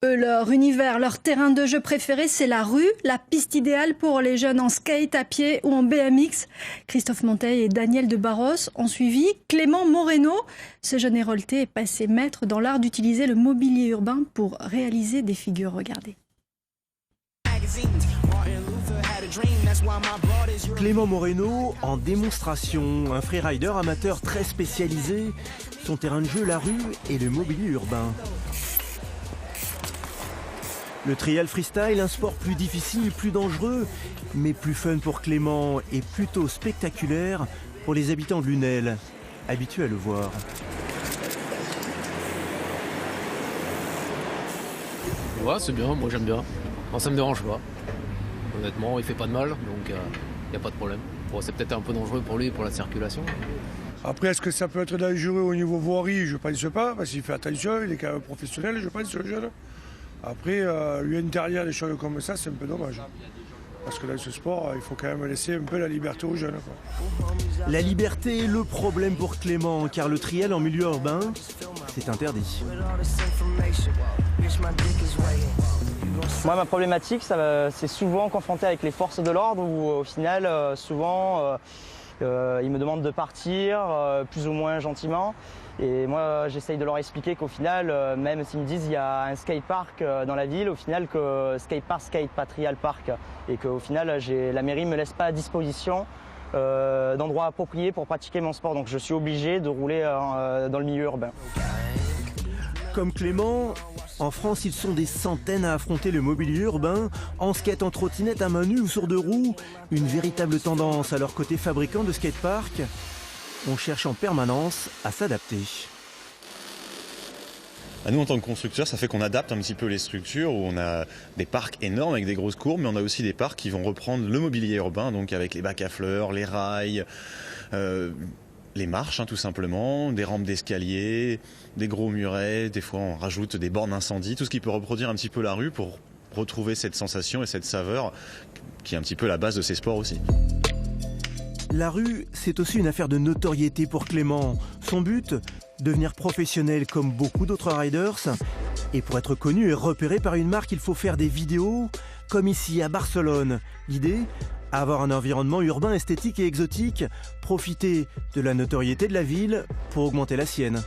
Eux, leur univers, leur terrain de jeu préféré, c'est la rue, la piste idéale pour les jeunes en skate, à pied ou en BMX. Christophe Monteil et Daniel de Barros ont suivi Clément Moreno. Ce jeune hérolté est passé maître dans l'art d'utiliser le mobilier urbain pour réaliser des figures. Regardez. Clément Moreno en démonstration, un freerider amateur très spécialisé. Son terrain de jeu, la rue et le mobilier urbain. Le trial freestyle, un sport plus difficile, plus dangereux, mais plus fun pour Clément et plutôt spectaculaire pour les habitants de Lunel, habitués à le voir. Ouais, c'est bien, moi j'aime bien. Non, ça me dérange pas. Honnêtement, il fait pas de mal, donc il n'y a pas de problème. Bon, c'est peut-être un peu dangereux pour lui, pour la circulation. Après, est-ce que ça peut être dangereux au niveau voirie? Je ne pense pas, parce qu'il fait attention, il est quand même professionnel, je pense, le jeune. Après, lui interdire des choses comme ça, c'est un peu dommage. Parce que dans ce sport, il faut quand même laisser un peu la liberté aux jeunes, quoi. La liberté est le problème pour Clément, car le trial en milieu urbain, c'est interdit. Moi, ma problématique, c'est souvent confronté avec les forces de l'ordre où, au final, souvent, ils me demandent de partir, plus ou moins gentiment. Et moi, j'essaye de leur expliquer qu'au final, même s'ils me disent qu'il y a un skatepark dans la ville, au final, que skate, pas trial park. Et qu'au final, la mairie ne me laisse pas à disposition d'endroits appropriés pour pratiquer mon sport. Donc je suis obligé de rouler dans le milieu urbain. Comme Clément, en France, ils sont des centaines à affronter le mobilier urbain, en skate, en trottinette, à main nue ou sur deux roues. Une véritable tendance à leur côté fabricant de skatepark. On cherche en permanence à s'adapter. Nous, en tant que constructeurs, ça fait qu'on adapte un petit peu les structures, où on a des parcs énormes avec des grosses courbes, mais on a aussi des parcs qui vont reprendre le mobilier urbain, donc avec les bacs à fleurs, les rails, les marches, tout simplement, des rampes d'escalier, des gros murets, des fois on rajoute des bornes incendie, tout ce qui peut reproduire un petit peu la rue pour retrouver cette sensation et cette saveur qui est un petit peu la base de ces sports aussi. La rue, c'est aussi une affaire de notoriété pour Clément. Son but, devenir professionnel comme beaucoup d'autres riders. Et pour être connu et repéré par une marque, il faut faire des vidéos, comme ici à Barcelone. L'idée, avoir un environnement urbain, esthétique et exotique, profiter de la notoriété de la ville pour augmenter la sienne.